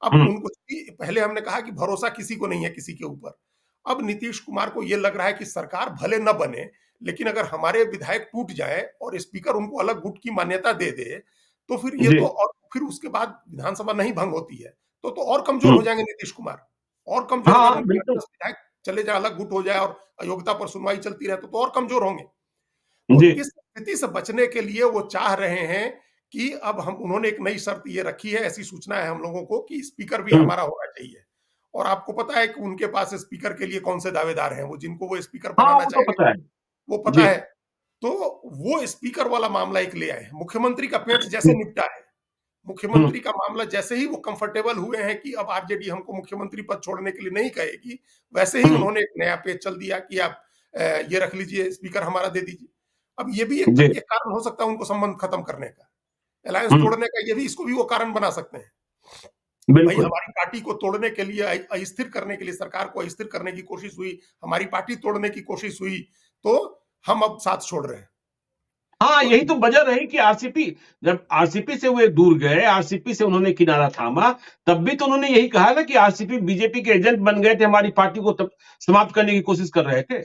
B: अब
A: हम्म,
B: उनको, पहले हमने कहा कि भरोसा किसी को नहीं है किसी के ऊपर। अब नीतीश कुमार को यह लग रहा है कि सरकार भले न बने, लेकिन अगर हमारे विधायक टूट जाए और स्पीकर उनको अलग गुट की मान्यता दे दे, तो फिर ये
A: जी,
B: तो, और फिर उसके बाद विधानसभा नहीं भंग होती है, तो और कमजोर हो
A: हम्म,
B: जाएंगे नीतीश कुमार। और कमजोर, अगर
A: हाँ,
B: उनके
A: बिल्कुल,
B: 10 विधायक चले जाए, अलग गुट हो जाए और अयोग्यता पर सुनवाई चलती रहे, तो और कमजोर होंगे। तो
A: जी,
B: इस स्थिति से बचने के लिए वो चाह रहे हैं कि अब हम उन्होंने एक नई शर्त ये रखी है, ऐसी सूचना है हम लोगों को कि स्पीकर भी हमारा होना चाहिए। और आपको पता है कि उनके पास स्पीकर के लिए कौन से दावेदार हैं, वो जिनको वो स्पीकर
A: हाँ,
B: बनाना
A: वो तो
B: चाहेंगे,
A: पता है।
B: वो पता
A: जी।
B: है। तो वो स्पीकर वाला मामला एक ले आए हैं। मुख्यमंत्री का पेच जैसे निपटा है,
A: हुँ,
B: मुख्यमंत्री का मामला जैसे ही वो कंफर्टेबल हुए हैं कि अब आरजेडी हमको मुख्यमंत्री पद छोड़ने के लिए नहीं कहेगी, वैसे ही
A: हुँ,
B: उन्होंने एक नया पेज चल दिया कि आप ये रख लीजिए, स्पीकर हमारा दे दीजिए। अब ये भी
A: जी,
B: एक कारण हो सकता है उनको संबंध खत्म करने का, अलायंस
A: हुँ,
B: तोड़ने का, ये भी इसको भी वो कारण बना सकते हैं कि भाई
A: बिल्कुल।
B: हमारी पार्टी को तोड़ने के लिए, अस्थिर करने के लिए, सरकार को अस्थिर करने की कोशिश हुई, हमारी पार्टी तोड़ने की कोशिश हुई, तो हम अब साथ छोड़ रहे हैं।
A: हाँ,
B: तो
A: यही तो वजह रही कि आरसीपी, जब आरसीपी से वे दूर गए, आरसीपी से उन्होंने किनारा थामा, तब भी तो उन्होंने यही कहा ना कि आरसीपी बीजेपी के एजेंट बन गए थे, हमारी पार्टी को तब समाप्त करने की कोशिश कर रहे थे।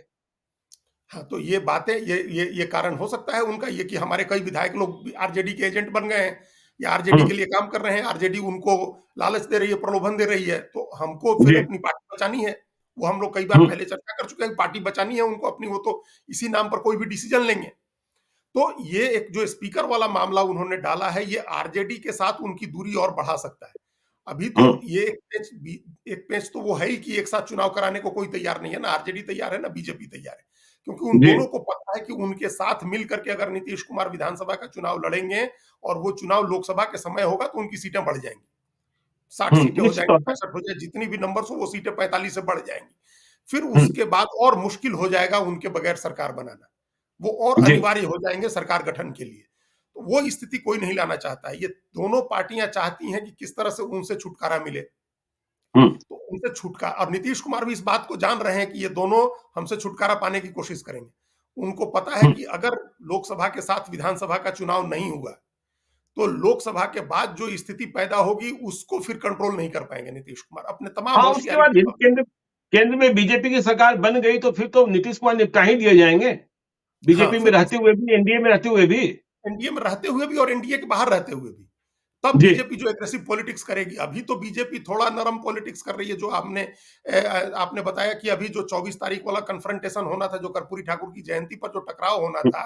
B: हाँ, तो ये बातें, ये कारण हो सकता है उनका, ये कि हमारे कई विधायक लोग आरजेडी के एजेंट बन गए हैं या आरजेडी
A: हुँ,
B: के लिए काम कर रहे हैं, आरजेडी उनको लालच दे रही है, प्रलोभन दे रही है, तो हमको फिर
A: जी,
B: अपनी पार्टी बचानी है। वो हम लोग कई बार
A: हुँ,
B: पहले चर्चा कर चुके हैं, पार्टी बचानी है उनको अपनी, वो तो इसी नाम पर कोई भी डिसीजन लेंगे। तो ये एक जो स्पीकर वाला मामला उन्होंने डाला है, ये आरजेडी के साथ उनकी दूरी और बढ़ा सकता है। अभी तो
A: हुँ,
B: ये एक पेच तो वो है ही कि एक साथ चुनाव कराने को कोई तैयार नहीं है, ना आरजेडी तैयार है, ना बीजेपी तैयार है। क्योंकि उन
A: जी,
B: दोनों को पता है कि उनके साथ मिल करके अगर नीतीश कुमार विधानसभा का चुनाव लड़ेंगे और वो चुनाव लोकसभा के समय होगा, तो उनकी सीटें बढ़ जाएँगी। 60
A: हुँ,
B: सीटें हो
A: निश्चित
B: जाएँगी,
A: तौर पर।
B: 65 हो जाए, जितनी भी नंबर्स हो, वो सीटें 45 से बढ़ जाएँगी। फिर
A: हुँ,
B: उसके बाद और मुश्किल हो जाएगा उनके बगैर सरकार बनाना। वो और
A: जी,
B: अनिवार्य हो जाएँगे सरकार गठन के लिए। तो वो स्थिति कोई नहीं लाना चाहता है। ये दोनों पार्टियाँ चाहती हैं कि किस तरह से उनसे छुटकारा मिले।
A: हुँ,
B: तो उनसे छुटकारा, और नीतीश कुमार भी इस बात को जान रहे हैं कि ये दोनों हमसे छुटकारा पाने की कोशिश करेंगे। उनको पता है
A: हुँ,
B: कि अगर लोकसभा के साथ विधानसभा का चुनाव नहीं हुआ, तो लोकसभा के बाद जो स्थिति पैदा होगी, उसको फिर कंट्रोल नहीं कर पाएँगे नीतीश कुमार, अपने तमाम
A: हाँ, उसके
B: होशियारी
A: बाद
B: के
A: यदि
B: बावजूद।
A: केंद्र केंद्र में बीजेपी की सरकार बन गई, तो फिर तो नीतीश कुमार निपटा ही दिए जाएँगे,
B: हाँ,
A: बीजेपी में
B: फिर
A: रहते हुए भी, एनडीए में रहते हुए भी।
B: एनडीए में रहते हुए भी और एनडीए के बाहर रहते हुए भी। तब
A: जी,
B: बीजेपी जो एग्रेसिव पॉलिटिक्स करेगी, अभी तो बीजेपी थोड़ा नरम पॉलिटिक्स कर रही है, जो आपने बताया कि अभी जो 24 तारीख वाला कन्फ्रंटेशन होना था, जो कर्पूरी ठाकुर की जयंती पर जो टकराव होना
A: हुँ,
B: था,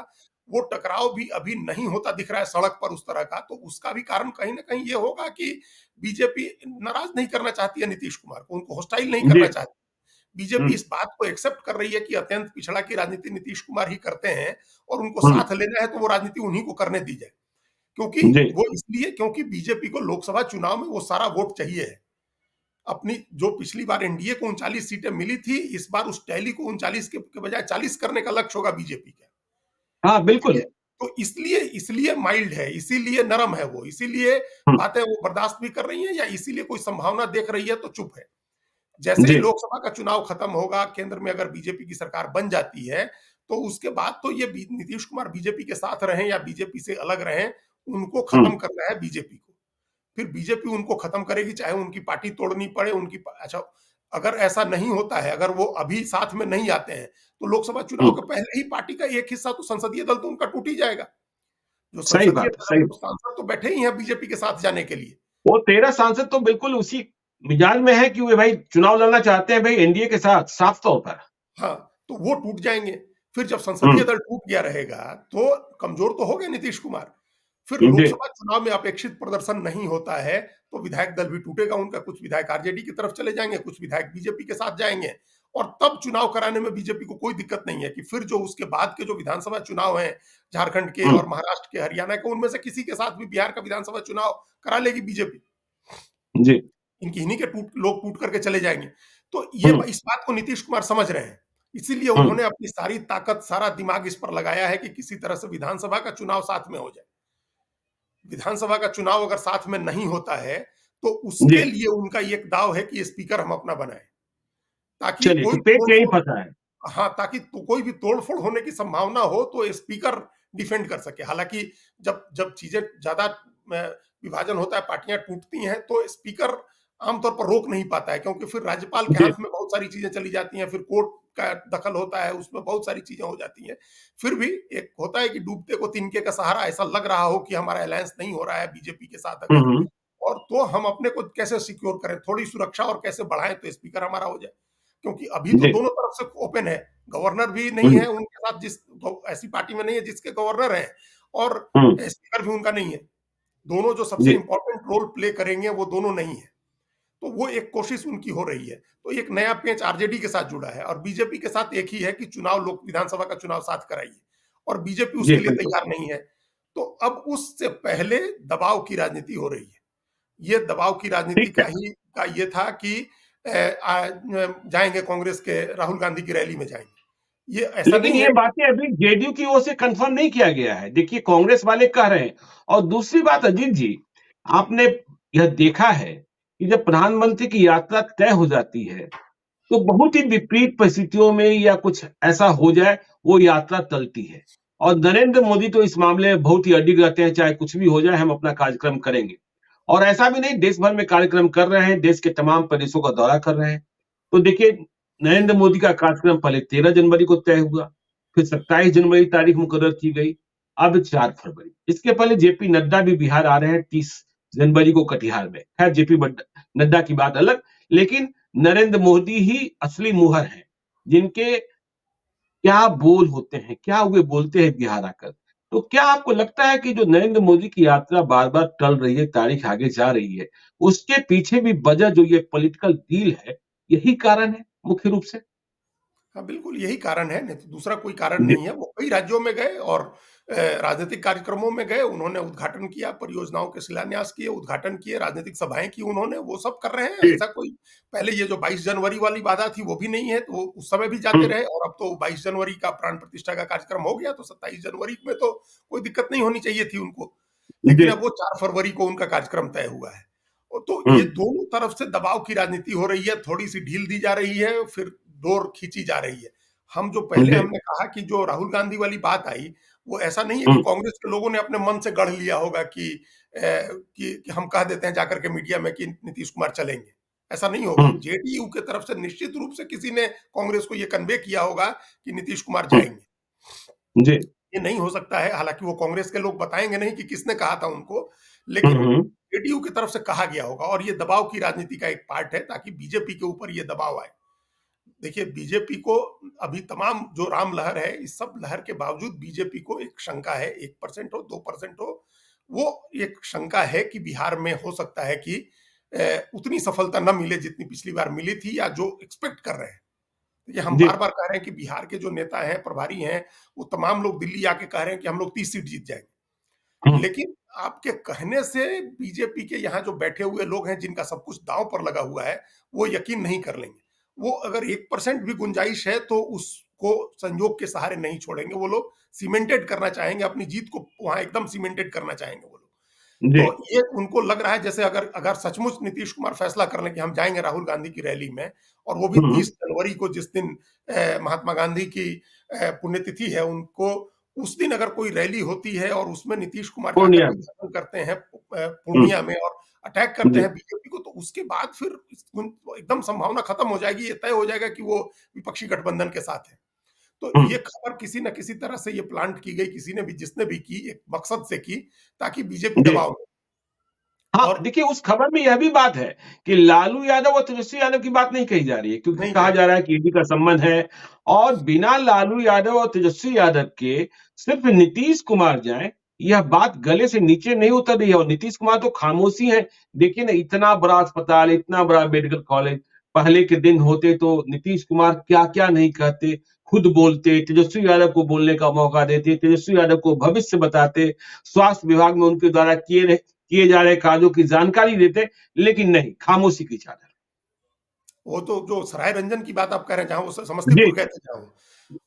B: वो टकराव भी अभी नहीं होता दिख रहा है सड़क पर उस तरह का। तो उसका भी कारण कहीं न कहीं ये होगा कि बीजेपी नाराज़ नहीं करना चाहती है नीतीश कुमार को, उनको होस्टाइल नहीं
A: जी,
B: करना चाहती।
A: हुँ,
B: बीजेपी इस बात को एक्सेप्ट कर रही है कि अत्यंत पिछड़ा की राजनीति नीतीश कुमार ही करते हैं, और उनको
A: हुँ,
B: साथ लेना है तो वो राजनीति उन्हीं को करने दी जाए। क्योंकि
A: जी,
B: वो इसलिए, क्योंकि बीजेपी को लोकसभा चुनाव में वो सारा वोट चाहिए है। अपनी जो पिछली बार एनडीए को 39 सीटें मिली थी, इस बार उस टैली को 39 के बजाय 40 करने का लक्ष्य होगा बीजेपी का।
A: हाँ,
B: ठीक है?
A: बिल्कुल।
B: तो इसलिए इसलिए माइल्ड है, इसीलिए नरम है वो, इसीलिए
A: हुँ,
B: बातें वो बर्दाश्त भी कर रही हैं, या इसीलिए कोई संभावना देख रही है तो चुप है। जैसे ही
A: जी,
B: लोकसभा का चुनाव खत्म होगा, केंद्र में अगर बीजेपी की सरकार बन जाती है, तो उसके बाद तो ये नीतीश कुमार बीजेपी के साथ रहें या बीजेपी से अलग रहें, उनको
A: हुँ,
B: खत्म करना है बीजेपी को। फिर बीजेपी उनको खत्म करेगी, चाहे उनकी पार्टी तोड़नी पड़े, अच्छा, अगर ऐसा नहीं होता है, अगर वो अभी साथ में नहीं आते हैं, तो लोकसभा चुनाव
A: हुँ,
B: के पहले ही पार्टी का एक हिस्सा, तो संसदीय दल तो उनका टूट ही जाएगा। जो
A: सही
B: संसदीय
A: बात है,
B: दल है,
A: सही।
B: वो सांसद तो बैठे ही हैं बीजेपी के साथ जाने के लिए।
A: वो 13 सांसद तो बिल्कुल उसी मिजाज में है कि वे भाई चुनाव लड़ना चाहते हैं भाई एनडीए के साथ, साफ तौर पर।
B: हाँ, तो वो टूट जाएँगे। फिर जब
A: हुँ,
B: संसदीय दल टूट गया रहेगा, तो कमज़ोर तो हो गए नीतीश कुमार। फिर
A: जी,
B: लोकसभा चुनाव में अपेक्षित प्रदर्शन नहीं होता है, तो विधायक दल भी टूटेगा उनका, कुछ विधायक आरजेडी की तरफ चले जाएँगे, कुछ विधायक बीजेपी के साथ जाएँगे, और तब चुनाव कराने में बीजेपी को कोई दिक्कत नहीं है कि फिर जो उसके बाद के जो विधानसभा चुनाव हैं, झारखंड के
A: हुँ,
B: और महाराष्ट्र के, हरियाणा के, उनमें से किसी के साथ भी बिहार का विधानसभा चुनाव करा लेगी बीजेपी।
A: जी,
B: इनकी इन्हीं के लोग टूट करके चले जाएँगे। तो ये
A: हुँ,
B: इस बात को नीतीश कुमार समझ रहे हैं। इसीलिए
A: हुँ,
B: उन्होंने अपनी सारी ताकत, सारा दिमाग इस पर लगाया है कि किसी तरह से विधानसभा का चुनाव साथ में हो जाए। विधानसभा का चुनाव अगर साथ में नहीं होता है, तो
A: जी।
B: उसके लिए उनका ये एक दाँव है कि स्पीकर हम अपना बनाएँ, ताकि
A: चलिए,
B: कोई
A: तो पेच यहीं
B: तोड़-फोड़,
A: फँसा है।
B: हाँ, ताकि तो कोई भी तोड़-फोड़ होने की संभावना हो, तो स्पीकर डिफेंड कर सके। हालाँकि जब जब चीज़ें ज़्यादा विभाजन होता है, पार्टियाँ टूटती हैं, तो स्पीकर आमतौर पर रोक नहीं पाता है, क्योंकि फिर राज्यपाल के
A: जी,
B: हाथ में बहुत सारी चीज़ें चली जाती हैं, फिर कोर्ट का दखल होता है, उसमें बहुत सारी चीज़ें हो जाती हैं। फिर भी एक होता है कि डूबते को तिनके का सहारा, ऐसा लग रहा हो कि हमारा अलायंस नहीं हो रहा है बीजेपी के साथ
A: हुँ,
B: अगर,
A: हुँ,
B: और तो हम अपने को कैसे सिक्योर करें, थोड़ी सुरक्षा और कैसे बढ़ाएँ तो स्पीकर हमारा हो जाए। क्योंकि अभी तो
A: जी,
B: दोनों तरफ से ओपन है, गवर्नर भी नहीं
A: हुँ,
B: है उनके साथ, जिस ऐसी पार्टी में नहीं है जिसके गवर्नर हैं, और
A: हुँ,
B: स्पीकर भी उनका नहीं है। दोनों जो सबसे
A: जी,
B: इंपॉर्टेंट रोल प्ले करेंगे वो दोनों नहीं है। तो वो एक कोशिश उनकी हो रही है। तो एक नया पेंच आरजेडी के साथ जुड़ा है और बीजेपी के साथ एक ही है कि चुनाव, लोक विधानसभा का चुनाव साथ कराइए, और बीजेपी
A: जी,
B: उसके लिए
A: बिल्कुल।
B: तैयार नहीं है। तो अब उससे पहले दबाव की राजनीति हो रही है। ये दबाव की राजनीति
A: ठीक है।
B: का ये था कि जाएंगे कांग्रेस के, राहुल गांधी की रैली में जाएंगे। ये ऐसा
A: लेकिन
B: नहीं
A: ये
B: है।
A: बातें अभी जेडीयू की ओर से कंफर्म नहीं किया गया है। देखिए, कांग्रेस वाले कह रहे हैं। और दूसरी बात अजीत जी, आपने यह देखा है कि जब प्रधानमंत्री की यात्रा तय हो जाती है, तो बहुत ही विपरीत परिस्थितियों में या कुछ ऐसा हो जाए, वो यात्रा टलती है। और नरेंद्र मोदी तो इस मामले में बहुत ही अडिग रहते हैं, चाहे कुछ भी हो जाए, हम अपना कार्यक्रम करेंगे। और ऐसा भी नहीं, देश भर में कार्यक्रम कर रहे हैं, देश के तमाम प्रदेशों का दौरा कर रहे हैं। तो देखिए, नरेंद्र मोदी का कार्यक्रम पहले 13 जनवरी को तय हुआ, फिर 27 जनवरी तारीख मुकर्रर की गई, अब 4 फरवरी। इसके पहले जेपी नड्डा भी बिहार आ रहे हैं 30 जनवरी को कटिहार में। खैर, जेपी नड्डा की बात अलग, लेकिन नरेंद्र मोदी ही असली मुहर हैं, जिनके क्या बोल होते हैं, क्या वे बोलते हैं बिहार आकर। तो क्या आपको लगता है कि जो नरेंद्र मोदी की यात्रा बार-बार टल रही है, तारीख आगे जा रही है, उसके पीछे भी वजह जो ये पॉलिटिकल डील है, यही कारण है मुख्य रूप से?
B: हाँ, बिल्कुल यही कारण है, नहीं तो दूसरा कोई कारण
A: जी,
B: नहीं है। वो कई राज्यों में गए और राजनीतिक कार्यक्रमों में गए, उन्होंने उद्घाटन किया, परियोजनाओं के शिलान्यास किए, उद्घाटन किए, राजनीतिक सभाएँ की उन्होंने, वो सब कर रहे हैं।
A: जी।
B: ऐसा कोई, पहले ये जो 22 जनवरी वाली बाधा थी वो भी नहीं है, तो वो उस समय भी जाते
A: हुँ,
B: रहे, और अब तो 22 जनवरी का प्राण प्रतिष्ठा का कार्यक्रम हो गया, तो 27 जनवरी में तो कोई दिक्कत नहीं होनी चाहिए थी उनको। लेकिन
A: जी,
B: अब वो 4 फरवरी को उनका कार्यक्रम तय हुआ है। तो
A: हुँ,
B: ये दोनों तरफ से दबाव की राजनीति हो रही है, थोड़ी-सी ढील दी जा रही है, फिर डोर खींची जा रही है। हम जो पहले
A: जी,
B: हमने कहा कि जो राहुल गांधी वाली बात आई, वो ऐसा नहीं है कि
A: हुँ,
B: कांग्रेस के लोगों ने अपने मन से गढ़ लिया होगा कि कि हम कह देते हैं जाकर के मीडिया में कि नीतीश कुमार चलेंगे। ऐसा नहीं
A: हुँ,
B: होगा। जेडीयू की तरफ से निश्चित रूप से किसी ने कांग्रेस को ये कन्वे किया होगा कि नीतीश कुमार
A: हुँ,
B: जाएँगे।
A: जी,
B: ये नहीं हो सकता है, हालाँकि वो कांग्रेस के लोग बताएँगे नहीं कि किसने कहा था उनको,
A: हुँ,
B: लेकिन
A: हुँ,
B: जेडीयू की तरफ से कहा गया होगा, और ये दबाव की राजनीति का एक पार्ट है ताकि बीजेपी के ऊपर ये दबाव आए। देखिए, बीजेपी को अभी तमाम जो राम लहर है, इस सब लहर के बावजूद बीजेपी को एक शंका है, 1% हो, 2% हो, वो एक शंका है कि बिहार में हो सकता है कि उतनी सफलता ना मिले जितनी पिछली बार मिली थी, या जो एक्सपेक्ट कर रहे हैं। ये हम
A: जी,
B: बार-बार कह रहे हैं कि बिहार के जो नेता हैं, प्रभारी हैं, वो तमाम लोग दिल्ली आके कह रहे हैं कि हम लोग 30 सीट जीत जाएँगे।
A: हुँ,
B: लेकिन आपके कहने से बीजेपी के यहाँ जो बैठे हुए लोग हैं, जिनका सब कुछ दांव पर लगा हुआ है, वो यकीन नहीं कर लेंगे। वो अगर 1% भी गुंजाइश है तो उसको संयोग के सहारे नहीं छोड़ेंगे। वो लोग सीमेंटेड करना चाहेंगे, अपनी जीत को वहां एकदम सीमेंटेड करना चाहेंगे वो लोग।
A: जी,
B: तो ये उनको लग रहा है जैसे अगर अगर सचमुच नीतीश कुमार फैसला कर लें कि हम जाएंगे राहुल गांधी की रैली में, और वो भी
A: हुँ,
B: 30 जनवरी को, जिस दिन महात्मा गांधी की पुण्यतिथि है, उनको उस दिन अगर कोई रैली होती है और उसमें नीतीश कुमार जाकर
A: पूर्णिया
B: के
A: में,
B: भाषण करते हैं
A: हुँ,
B: पूर्णिया में, और अटैक करते
A: जी,
B: हैं बीजेपी को, तो उसके बाद फिर एकदम संभावना खत्म हो जाएगी। ये तय हो जाएगा कि वो विपक्षी गठबंधन के साथ है। तो
A: हुँ।
B: ये खबर किसी न किसी तरह से ये प्लांट की गई, किसी ने भी, जिसने भी की, एक मकसद से की, ताकि बीजेपी
A: जी।
B: दबाव में।
A: हाँ,
B: और
A: देखिए, उस खबर में यह भी बात है कि लालू यादव और तेजस्वी यादव की बात नहीं कही जा रही है, क्योंकि
B: नहीं
A: कहा
B: कही।
A: जा रहा है कि ईडी का संबंध है। और बिना लालू यादव और तेजस्वी यादव के सिर्फ नीतीश कुमार जाएँ, यह बात गले से नीचे नहीं उतर रही है। और नीतीश कुमार तो खामोशी हैं। देखिए ना, इतना बड़ा अस्पताल, इतना बड़ा मेडिकल कॉलेज, पहले के दिन होते तो नीतीश कुमार क्या-क्या नहीं कहते, खुद बोलते, तेजस्वी यादव को बोलने का मौका देते, तेजस्वी यादव को भविष्य बताते, स्वास्थ्य विभाग में उनके द्वारा किए जा रहे कार्यों की जानकारी देते, लेकिन नहीं, खामोशी की चादर।
B: वो तो जो सराय रंजन की बात आप कह रहे हैं, जहाँ वो
A: जी,
B: समस्तीपुर गए थे जहाँ वो।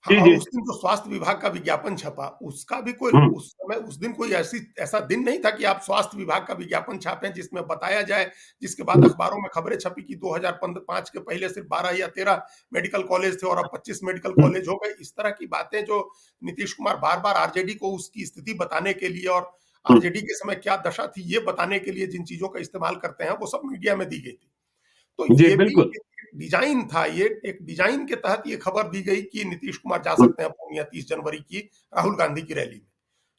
B: हाँ,
A: जी,
B: और
A: जी।
B: उस दिन जो स्वास्थ्य विभाग का विज्ञापन छपा, उसका भी कोई
A: हुँ,
B: उस समय, उस दिन कोई ऐसा दिन नहीं था कि आप स्वास्थ्य विभाग का विज्ञापन छापें जिसमें बताया जाए, जिसके बाद
A: हुँ,
B: अखबारों में खबरें छपी कि 2005 के पहले सिर्फ 12 या 13 मेडिकल कॉलेज थे और अब 25 मेडिकल
A: हुँ,
B: कॉलेज हो गए। इस तरह की बातें जो नीतीश कुमार बार-बार आरजेडी को उसकी स्थिति बताने के लिए, और
A: हुँ।
B: आरजेडी के समय क्या दशा थी, ये बताने के लिए जिन चीज़ों का इस्तेमाल करते हैं, वो सब मीडिया में दी गई थी। तो
A: जी,
B: ये भी
A: बिल्कुल।
B: एक डिजाइन था, ये एक डिजाइन के तहत ये खबर दी गई कि नीतीश कुमार जा
A: हुँ,
B: सकते हैं पूर्णिया 30 जनवरी की राहुल गांधी की रैली में।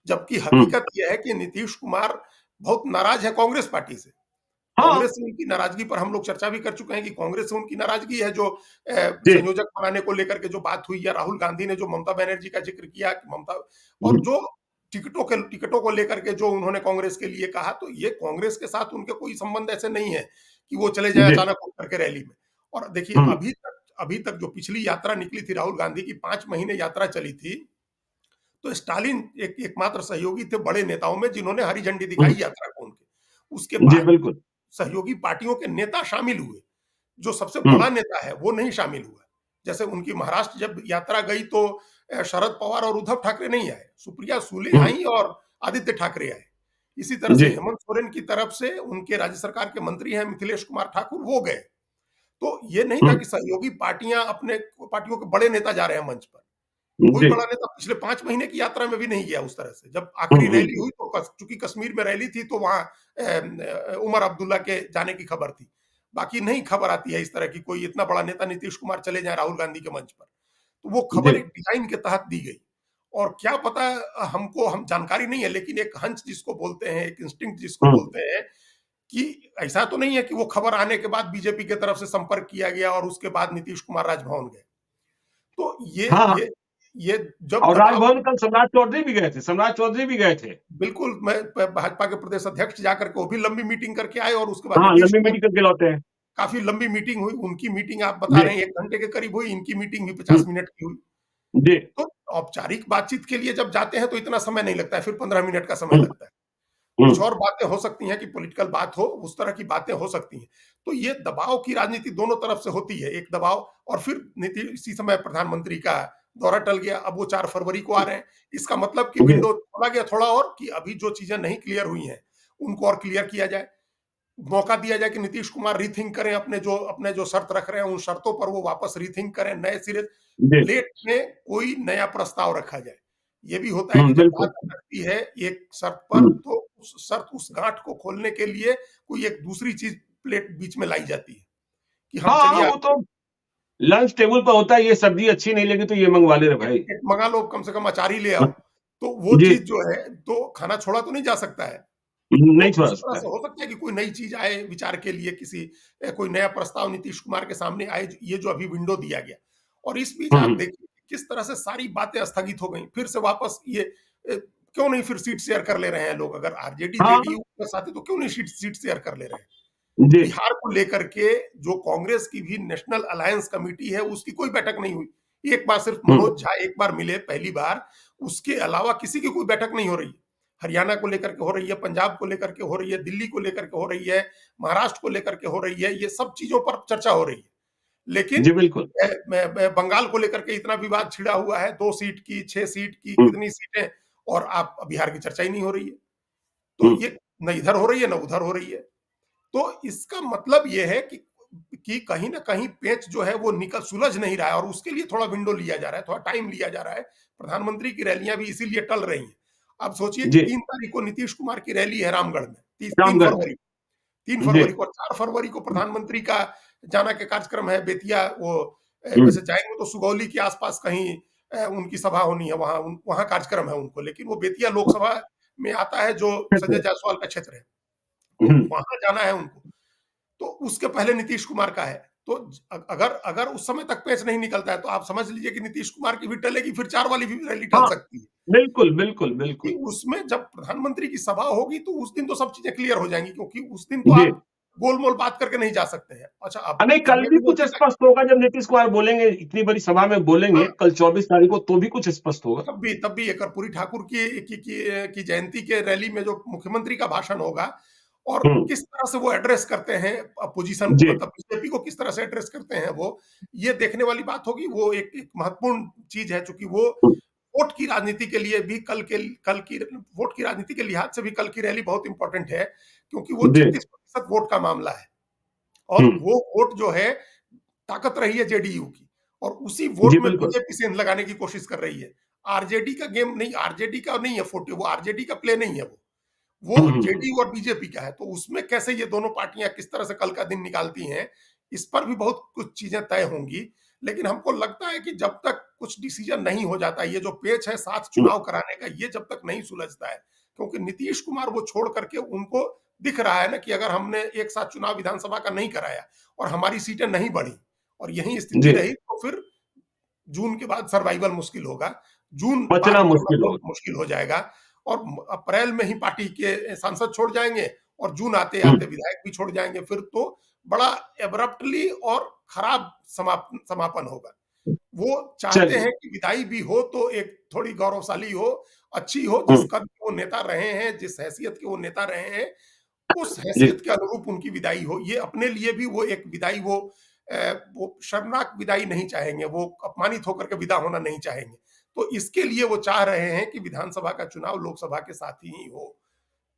B: जबकि
A: हुँ।
B: हकीकत ये है कि नीतीश कुमार बहुत नाराज है कांग्रेस पार्टी से।
A: हाँ,
B: कांग्रेस से उनकी नाराजगी पर हम लोग चर्चा भी कर चुके हैं कि कांग्रेस से उनकी नाराजगी है, जो
A: जी।
B: संयोजक बनाने को लेकर के जो बात हुई, या राहुल गांधी ने जो ममता बनर्जी का जिक्र किया कि ममता, और
A: हुँ,
B: जो टिकटों को लेकर के जो उन्होंने कांग्रेस के लिए कहा, तो ये कांग्रेस के साथ उनके कोई संबंध ऐसे नहीं है कि वो चले जाएं
A: जी।
B: अचानक उठ करके रैली में। और देखिए,
A: हम्म।
B: अभी तक जो पिछली यात्रा निकली थी राहुल गांधी की, 5 महीने यात्रा चली थी, तो स्टालिन एकमात्र सहयोगी थे बड़े नेताओं में जिन्होंने हरी झंडी दिखाई
A: हम्म।
B: यात्रा को उनके। उसके
A: जी
B: बाद
A: बिल्कुल।
B: सहयोगी पार्टियों के नेता शामिल हुए, जो सबसे
A: हम्म।
B: बड़ा नेता है वो नहीं शामिल हुआ। जैसे उनकी महाराष्ट्र जब यात्रा गई तो शरद पवार और उद्धव ठाकरे नहीं आए, सुप्रिया सुले
A: हम्म।
B: आई और आदित्य ठाकरे आए। इसी तरह से
A: जी।
B: हेमंत सोरेन की तरफ से उनके राज्य सरकार के मंत्री हैं मिथिलेश कुमार ठाकुर, वो गए। तो ये नहीं था
A: हम्म।
B: कि सहयोगी पार्टियां अपने पार्टियों के बड़े नेता जा रहे हैं मंच पर। कोई
A: जी।
B: बड़ा नेता पिछले 5 महीने की यात्रा में भी नहीं गया उस तरह से। जब
A: हम्म।
B: आखिरी रैली हुई तो चूंकि कश्मीर में रैली थी तो वहां उमर अब्दुल्ला के जाने की खबर थी। बाकी नहीं खबर आती है इस तरह की, कोई इतना बड़ा नेता नीतीश कुमार चले जाए राहुल गांधी के मंच पर। तो वो
A: जी।
B: खबर एक डिजाइन के तहत दी गई। और क्या पता, हमको हम जानकारी नहीं है, लेकिन एक हंच जिसको बोलते हैं, एक इंस्टिंक्ट जिसको
A: हम्म।
B: बोलते हैं, कि ऐसा तो नहीं है कि वो खबर आने के बाद बीजेपी की तरफ से संपर्क किया गया और उसके बाद नीतीश कुमार राजभवन गए। तो ये
A: हाँ हाँ।
B: ये ये जब
A: और
B: दबाव,
A: राजभवन कल सम्राट चौधरी भी गए थे, सम्राट चौधरी भी गए थे।
B: बिल्कुल, मैं भाजपा के प्रदेश अध्यक्ष जाकर के वो भी लंबी मीटिंग करके आए और उसके बाद
A: हाँ,
B: नीतीश
A: लंबी
B: कुमार,
A: मीटिंग करके लौटे हैं।
B: काफी लंबी मीटिंग हुई उनकी। मीटिंग आप बता
A: जी।
B: रहे हैं 1 घंटे के करीब हुई, इनकी मीटिंग भी
A: हम्म।
B: 50 मिनट की हुई।
A: जी।
B: तो औपचारिक बातचीत के लिए जब जाते हैं तो इतना समय नहीं लगता है, फिर 15 मिनट का समय
A: हम्म।
B: लगता है। कुछ
A: हम्म।
B: और बातें हो सकती हैं कि पॉलिटिकल बात हो, उस तरह की बातें हो सकती हैं। तो ये दबाव की राजनीति दोनों तरफ से होती है, एक दबाव। और फिर नीति इसी समय प्रधानमंत्री का दौरा टल गया, अब वो 4 फरवरी को आ रहे हैं। इसका मतलब कि
A: जी।
B: विंडो खोला गया थोड़ा और, कि अभी जो चीजें नहीं क्लियर हुई हैं उनको और क्लियर किया जाए, मौका दिया जाए कि नीतीश कुमार रीथिंक करें, अपने जो शर्त रख रहे हैं उन शर्तों पर वो वापस रीथिंक करें, नए सिरे
A: जी।
B: प्लेट में कोई नया प्रस्ताव रखा जाए। ये भी होता है कि जब
A: बिल्कुल।
B: बात अटकती है एक शर्त पर,
A: हम्म।
B: तो उस गांठ को खोलने के लिए कोई एक दूसरी चीज प्लेट बीच में लाई जाती है, कि हम
A: हाँ
B: चलिए
A: वो तो लंच टेबल पर होता है, ये सब्जी अच्छी नहीं लगी तो ये मंगवा ले रे
B: एक,
A: भाई।
B: एक मंगा लो, कम से कम अचार ही ले आओ। तो वो
A: जी।
B: चीज जो है, तो खाना छोड़ा तो नहीं जा सकता है। तो
A: नहीं छोड़ा
B: उस तरह
A: सकता
B: से
A: है।
B: हो सकता है कि कोई नई चीज आए विचार के लिए, कोई नया प्रस्ताव नीतीश कुमार के सामने आए, ये जो अभी विंडो दिया गया। और इस बीच आप
A: हम्म।
B: देखिए किस तरह से सारी बातें स्थगित हो गई, फिर से वापस ये क्यों नहीं फिर सीट शेयर कर ले रहे हैं लोग? अगर आरजेडी
A: हाँ।
B: जेडीयू के साथ है तो क्यों नहीं सीट सीट शेयर कर ले रहे हैं?
A: जी।
B: बिहार को लेकर के जो कांग्रेस की भी नेशनल अलायंस कमेटी है, उसकी कोई बैठक नहीं हुई। एक बार सिर्फ
A: हम्म।
B: मनोज झा एक बार मिले, पहली बार। उसके अलावा किसी की कोई बैठक नहीं हो रही। हरियाणा को लेकर के हो रही है, पंजाब को लेकर के हो रही है, दिल्ली को लेकर के हो रही है, महाराष्ट्र को लेकर के हो रही है, ये सब चीजों पर चर्चा हो रही है। लेकिन
A: जी बिल्कुल।
B: बंगाल को लेकर के इतना विवाद छिड़ा हुआ है, 2 सीट की, 6 सीट की,
A: हम्म।
B: कितनी सीटें, और आप बिहार की चर्चा ही नहीं हो रही है। तो
A: हम्म।
B: ये न इधर हो रही है न उधर हो रही है। तो इसका मतलब ये है कि कहीं ना कहीं पेच जो है वो निकल सुलझ नहीं रहा है, और उसके लिए थोड़ा विंडो लिया जा रहा है, थोड़ा टाइम लिया जा रहा है। प्रधानमंत्री की रैलियां भी इसीलिए टल रही हैं। आप सोचिए कि
A: जी।
B: 3 तारीख को नीतीश कुमार की रैली है रामगढ़ में, तीन
A: रामगढ़ में।
B: फरवरी तीन
A: जी।
B: फरवरी को, और 4 फरवरी को प्रधानमंत्री का जाना के कार्यक्रम है बेतिया। वो
A: हम्म।
B: वैसे जाएंगे तो सुगौली के आसपास कहीं उनकी सभा होनी है, वहां कार्यक्रम है उनको, लेकिन वो बेतिया लोकसभा में आता है जो संजय जायसवाल का क्षेत्र है, तो
A: हम्म।
B: वहां जाना है उनको। तो उसके पहले नीतीश कुमार का है। तो अगर अगर उस समय तक पेच नहीं निकलता है तो आप समझ लीजिए कि नीतीश कुमार की भी टलेगी, फिर 4 वाली भी रैली टल
A: हाँ
B: सकती है।
A: बिल्कुल बिल्कुल
B: कि
A: बिल्कुल।
B: उसमें जब प्रधानमंत्री की सभा होगी तो उस दिन तो सब चीजें क्लियर हो जाएंगी, क्योंकि उस दिन तो
A: जी।
B: आप गोलमोल बात करके नहीं जा सकते हैं। अच्छा, अब
A: नहीं, कल
B: समय
A: भी
B: भी
A: कुछ
B: नजदीक,
A: स्पष्ट होगा जब नीतीश कुमार बोलेंगे, इतनी बड़ी सभा में बोलेंगे
B: हाँ,
A: कल 24 तारीख को, तो भी कुछ स्पष्ट होगा।
B: तब भी एक कर्पूरी ठाकुर की जयंती के रैली में जो मुख्यमंत्री का भाषण होगा, और
A: हम्म।
B: किस तरह से वो एड्रेस करते हैं अपोजिशन को,
A: जी।
B: मतलब बीजेपी को किस तरह से एड्रेस करते हैं वो, ये देखने वाली बात होगी। वो एक महत्वपूर्ण चीज है, चूंकि वो
A: हम्म।
B: वोट की राजनीति के लिए भी कल की वोट की राजनीति के लिहाज से भी कल की रैली बहुत इंपॉर्टेंट है, क्योंकि वो
A: जी।
B: 36% वोट का मामला है। और
A: हम्म।
B: वो वोट जो है, ताकत रही है जेडीयू की, और उसी
A: जी
B: वोट में
A: बिल्कुल।
B: बीजेपी सेंध लगाने की कोशिश कर रही है। आरजेडी का गेम नहीं, आरजेडी का नहीं है फोटो, वो आरजेडी का प्ले नहीं है, वो
A: हम्म।
B: जेडीयू और बीजेपी का है। तो उसमें कैसे ये दोनों पार्टियां किस तरह से कल का दिन निकालती हैं, इस पर भी बहुत कुछ चीजें तय होंगी। लेकिन हमको लगता है कि जब तक कुछ डिसीजन नहीं हो जाता, ये जो पेच है साथ
A: हम्म।
B: चुनाव कराने का, ये जब तक नहीं सुलझता है, क्योंकि नीतीश कुमार वो छोड़ करके, उनको दिख रहा है ना कि अगर हमने एक साथ चुनाव विधानसभा का नहीं कराया और हमारी सीटें नहीं बढ़ी और यही स्थिति
A: जी।
B: रही, तो फिर जून के बाद सर्वाइवल मुश्किल होगा। जून पार
A: बचना
B: करना
A: मुश्किल
B: बहुत
A: होगा।
B: मुश्किल हो जाएगा। और अप्रैल में ही पार्टी के सांसद छोड़ जाएंगे और जून आते
A: हम्म,
B: आते विधायक भी छोड़ जाएंगे। फिर तो बड़ा एब्रप्टली और खराब समापन होगा। वो चाहते
A: चलिए।
B: हैं कि विदाई भी हो तो एक थोड़ी गौरवशाली हो, अच्छी हो, जिस
A: हम्म,
B: कद के वो नेता रहे हैं, जिस हैसियत के वो नेता रहे हैं, उस
A: जी
B: हैसियत के अनुरूप उनकी विदाई हो। ये अपने लिए भी वो एक विदाई, वो शर्मनाक विदाई नहीं चाहेंगे, वो अपमानित होकर के विदा होना नहीं चाहेंगे। तो इसके लिए वो चाह रहे हैं कि विधानसभा का चुनाव लोकसभा के साथ ही हो।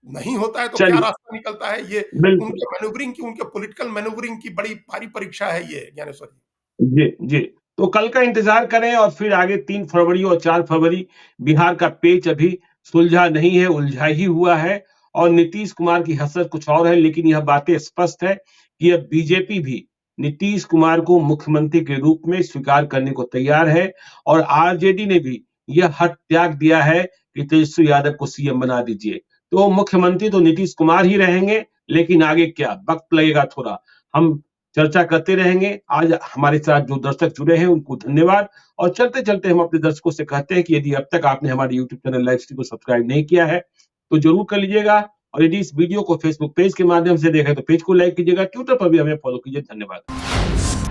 B: नहीं होता है तो क्या
A: चलिए।
B: रास्ता निकलता है, ये
A: बिल्कुल।
B: उनके मैन्यूवरिंग की, उनके पॉलिटिकल मैन्यूवरिंग की बड़ी भारी परीक्षा है ये, ज्ञानेश्वर जी।
A: जी, जी। तो कल का इंतज़ार करें और फिर आगे 3 फरवरी और 4 फरवरी। बिहार का पेच अभी सुलझा नहीं है, उलझा ही हुआ है और नीतीश कुमार की हसरत कुछ और है, लेकिन यह बातें स्पष्ट है कि अब बीजेपी भी नीतीश कुमार को मुख्यमंत्री के रूप में स्वीकार करने को तैयार है और आरजेडी ने भी यह हठ त्याग दिया है कि तेजस्वी यादव को सीएम बना दीजिए। तो मुख्यमंत्री तो नीतीश कुमार ही रहेंगे, लेकिन आगे क्या वक़्त लगेगा थोड़ा। हम चर्चा करते रहेंगे। आज हमारे साथ जो दर्शक जुड़े हैं उनको धन्यवाद और चलते-चलते हम अपने दर्शकों से कहते हैं कि यदि अब तक आपने हमारे यूट्यूब चैनल लाइव स्ट्रीम को सब्सक्राइब नहीं किया है, तो ज़रूर कर लीजिएगा और यदि इस वीडियो को फेसबुक पेज के माध्यम से देखें तो पेज को लाइक कीजिएगा, ट्विटर पर भी हमें फॉलो कीजिए। धन्यवाद।